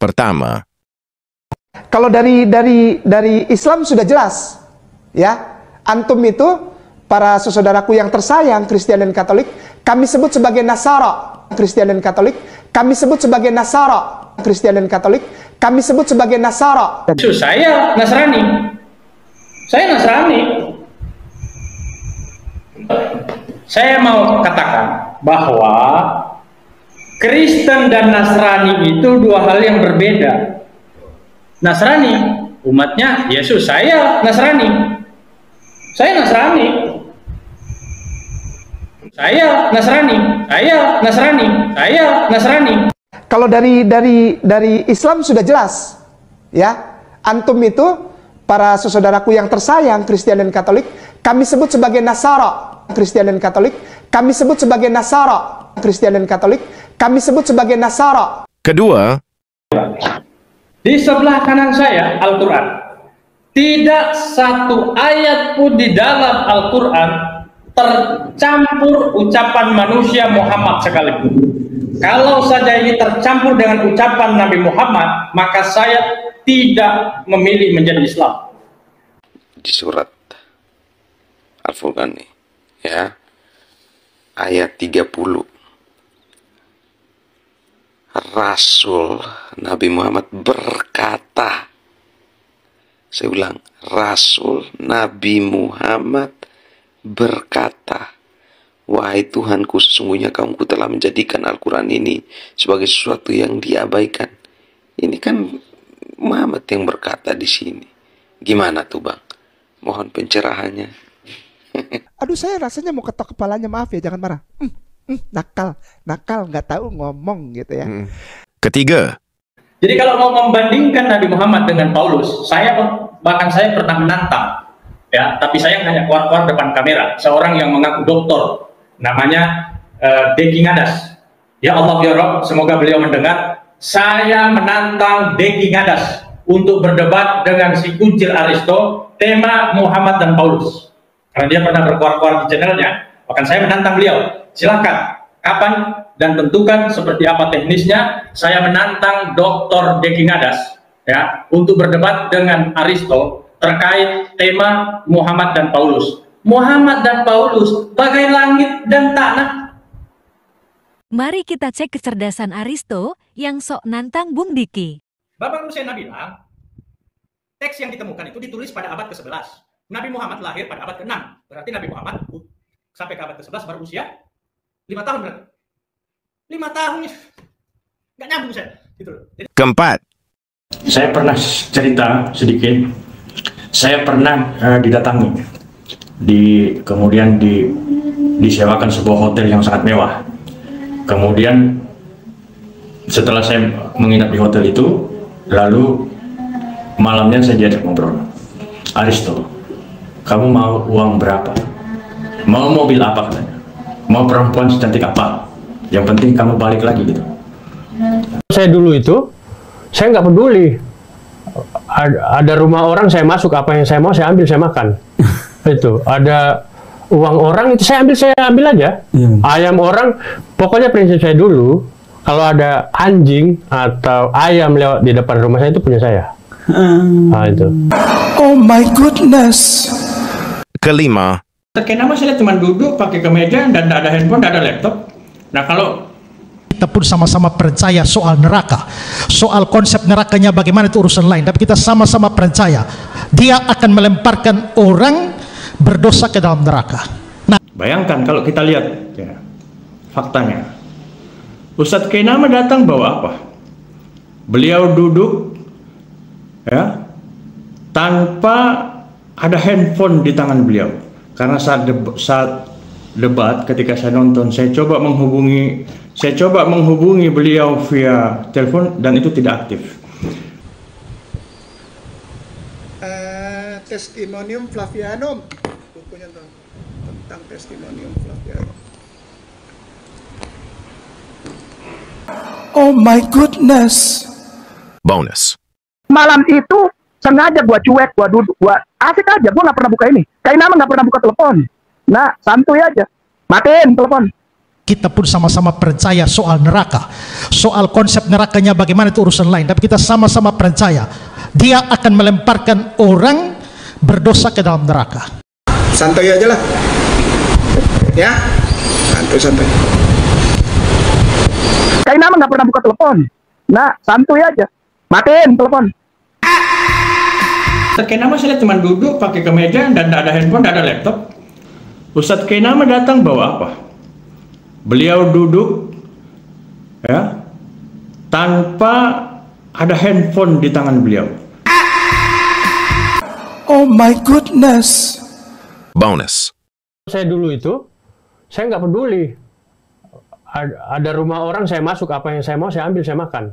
pertama. Kalau dari Islam sudah jelas, ya. Antum itu, para saudaraku yang tersayang, Kristen dan Katolik, kami sebut sebagai Nasara. Kristen dan Katolik, kami sebut sebagai Nasara. Kristen dan Katolik, kami sebut sebagai Nasara. Saya Nasrani. Saya Nasrani. Saya mau katakan bahwa Kristen dan Nasrani itu dua hal yang berbeda. Nasrani, umatnya Yesus. Saya Nasrani. Saya Nasrani. Saya Nasrani. Saya Nasrani. Saya Nasrani. Kalau dari Islam sudah jelas, ya. Antum itu, para saudaraku yang tersayang, Kristen dan Katolik, kami sebut sebagai Nasara. Kristen dan Katolik, kami sebut sebagai Nasara. Kristen dan Katolik, kami sebut sebagai Nasara. Kedua, di sebelah kanan saya Al-Quran. Tidak satu ayat pun di dalam Al-Quran tercampur ucapan manusia Muhammad sekalipun. Kalau saja ini tercampur dengan ucapan Nabi Muhammad, maka saya tidak memilih menjadi Islam. Di surat Al-Furqan nih, ya, ayat 30. Rasul Nabi Muhammad berkata, saya ulang, Rasul Nabi Muhammad berkata, wahai Tuhanku, sesungguhnya kaumku telah menjadikan Al-Quran ini sebagai sesuatu yang diabaikan. Ini kan Muhammad yang berkata di sini. Gimana tuh Bang? Mohon pencerahannya. Aduh, saya rasanya mau ketok kepalanya, maaf ya, jangan marah. Nakal, nggak tahu ngomong gitu ya. ketiga, Jadi kalau mau membandingkan Nabi Muhammad dengan Paulus, bahkan saya pernah menantang, ya, tapi saya hanya keluar depan kamera. Seorang yang mengaku doktor, namanya Deki Ngadas. Ya Allah ya Rob, semoga beliau mendengar. Saya menantang Deki Ngadas untuk berdebat dengan si Kuncil Aristo, tema Muhammad dan Paulus. Karena dia pernah berkuar-kuar di channelnya, bahkan saya menantang beliau. Silakan, kapan dan tentukan seperti apa teknisnya. Saya menantang Dr. Deki Ngadas, ya, untuk berdebat dengan Aristo terkait tema Muhammad dan Paulus. Muhammad dan Paulus bagai langit dan tanah. Mari kita cek kecerdasan Aristo yang sok nantang Bung Diki. Bapak Nusena bilang, teks yang ditemukan itu ditulis pada abad ke-11. Nabi Muhammad lahir pada abad ke-6. Berarti Nabi Muhammad sampai ke abad ke-11 baru usia 5 tahun berarti. 5 tahun nih. Nggak nyambung saya. Gitu loh. keempat, Saya pernah cerita sedikit. Saya pernah didatangi, kemudian disewakan sebuah hotel yang sangat mewah. Kemudian setelah saya menginap di hotel itu, lalu malamnya saya diajak ngobrol. Aristo, kamu mau uang berapa? Mau mobil apa katanya? Mau perempuan secantik apa? Yang penting kamu balik lagi gitu. Saya dulu itu, saya nggak peduli. Ada rumah orang, saya masuk, apa yang saya mau saya ambil, saya makan. Itu ada uang orang, itu saya ambil aja. Ayam orang, pokoknya prinsip saya dulu, kalau ada anjing atau ayam lewat di depan rumah saya, itu punya saya. Nah, itu. Oh my goodness. kelima, Terkena saya cuma duduk pakai kemeja dan tidak ada handphone, tidak ada laptop. Nah kalau kita pun sama-sama percaya soal neraka, soal konsep nerakanya bagaimana itu urusan lain, tapi kita sama-sama percaya dia akan melemparkan orang berdosa ke dalam neraka. Nah, bayangkan kalau kita lihat ya, faktanya, Ustadz Kenama datang bawa apa? Beliau duduk ya tanpa ada handphone di tangan beliau. Karena saat debat ketika saya nonton, saya coba menghubungi beliau via telepon dan itu tidak aktif. Testimonium Flavianum, bukunya tentang Testimonium Flavianum. Oh my goodness. bonus. Malam itu sengaja gua cuek, gua duduk, gua asik aja, gua nggak pernah buka ini. Kayak nama nggak pernah buka telepon. Nah, santuy aja. Matiin telepon. kita pun sama-sama percaya soal neraka. Soal konsep nerakanya bagaimana itu urusan lain. Tapi kita sama-sama percaya dia akan melemparkan orang berdosa ke dalam neraka. Santai aja lah. Ya, santai. Kayak nama nggak pernah buka telepon. Nah, santuy aja. Matiin telepon. Ustadz Kainama saya cuma duduk pakai kemeja dan tidak ada handphone, tidak ada laptop. Ustadz Kainama datang bawa apa? Beliau duduk ya tanpa ada handphone di tangan beliau. Oh my goodness. Bonus. Saya dulu itu, saya nggak peduli. Ada rumah orang, saya masuk, apa yang saya mau, saya ambil, saya makan.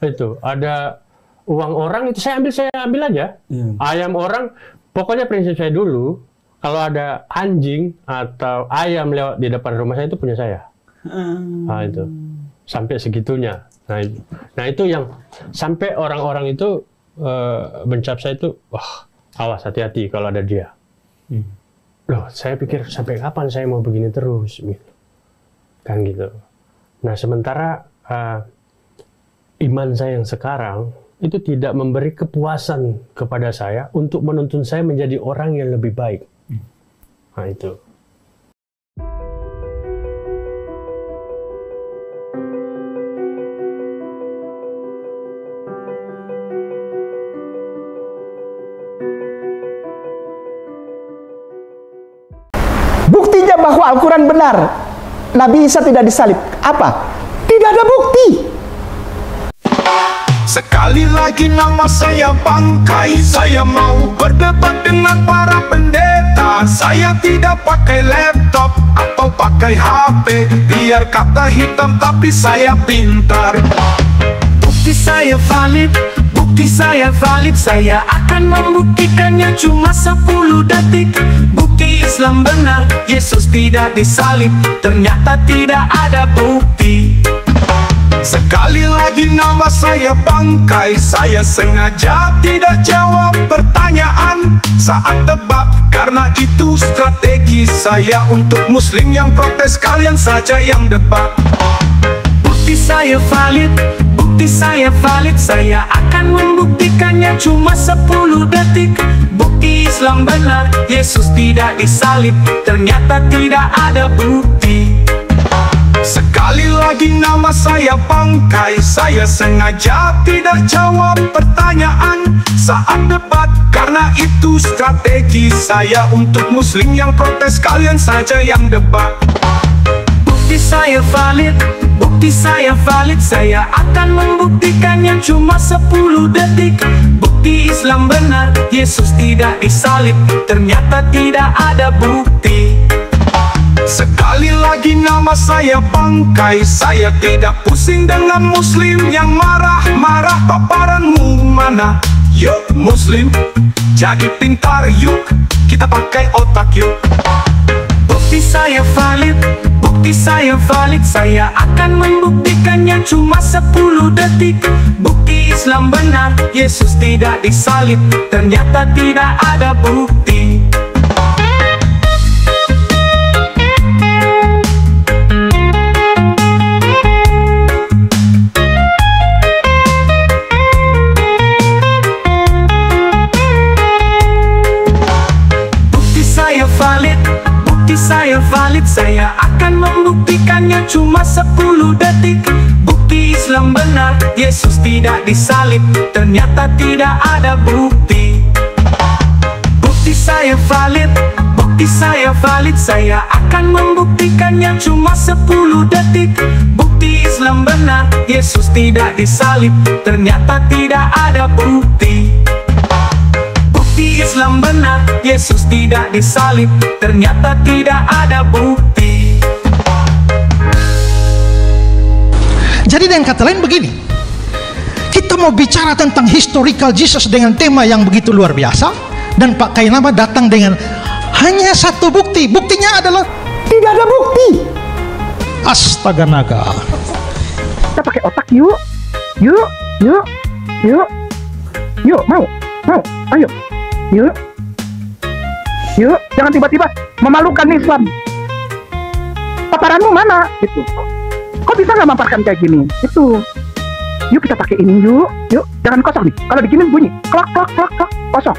Itu, ada uang orang, itu saya ambil aja. Ayam orang, pokoknya prinsip saya dulu, kalau ada anjing atau ayam lewat di depan rumah saya, itu punya saya. Nah, itu. Sampai segitunya. Nah, itu yang sampai orang-orang itu mencap saya itu, wah, awas, hati-hati kalau ada dia. Loh, saya pikir sampai kapan saya mau begini terus, gitu. Kan gitu. Nah, sementara iman saya yang sekarang itu tidak memberi kepuasan kepada saya untuk menuntun saya menjadi orang yang lebih baik. Nah, itu. Buktinya bahwa Al-Quran benar, Nabi Isa tidak disalib. Apa? Tidak ada bukti. Sekali lagi nama saya bangkai. Saya mau berdebat dengan para pendeta. Saya tidak pakai laptop atau pakai HP. Biar kata hitam tapi saya pintar. Bukti saya valid, bukti saya valid. Saya akan membuktikannya cuma 10 detik. Bukti Islam benar, Yesus tidak disalib. Ternyata tidak ada bukti. Sekali lagi nama saya bangkai. Saya sengaja tidak jawab pertanyaan saat debat, karena itu strategi saya untuk muslim yang protes. Kalian saja yang debat. Bukti saya valid, bukti saya valid. Saya akan membuktikannya cuma 10 detik. Bukti Islam benar, Yesus tidak disalib. Ternyata tidak ada bukti. Sekali lagi nama saya bangkai. Saya sengaja tidak jawab pertanyaan saat debat, karena itu strategi saya untuk muslim yang protes. Kalian saja yang debat. Bukti saya valid, bukti saya valid. Saya akan membuktikannya cuma 10 detik. Bukti Islam benar, Yesus tidak disalib. Ternyata tidak ada bukti. Sekali lagi nama saya bangkai. Saya tidak pusing dengan muslim yang marah-marah. Paparanmu mana? Yuk muslim, jadi pintar yuk. Kita pakai otak yuk. Bukti saya valid, bukti saya valid. Saya akan membuktikannya cuma 10 detik. Bukti Islam benar, Yesus tidak disalib. Ternyata tidak ada bukti. Saya valid, saya akan membuktikannya cuma 10 detik. Bukti Islam benar, Yesus tidak disalib. Ternyata tidak ada bukti. Bukti saya valid, bukti saya valid. Saya akan membuktikannya cuma 10 detik. Bukti Islam benar, Yesus tidak disalib. Ternyata tidak ada bukti. Bukti Islam benar, Yesus tidak disalib. Ternyata tidak ada bukti. Jadi dengan kata lain begini, kita mau bicara tentang historical Jesus dengan tema yang begitu luar biasa, dan Pak Kainama datang dengan hanya satu bukti. Buktinya adalah tidak ada bukti. Astaga naga. Kita pakai otak yuk. Yuk, yuk, yuk. Yuk, mau, ayo. Yuk, jangan tiba-tiba memalukan Islam. paparanmu mana? Gitu. Kok bisa nggak mamparkan kayak gini? Itu. Yuk kita pakai ini yuk. Jangan kosong nih. Kalau diginin bunyi, klak klak klak klak, kosong.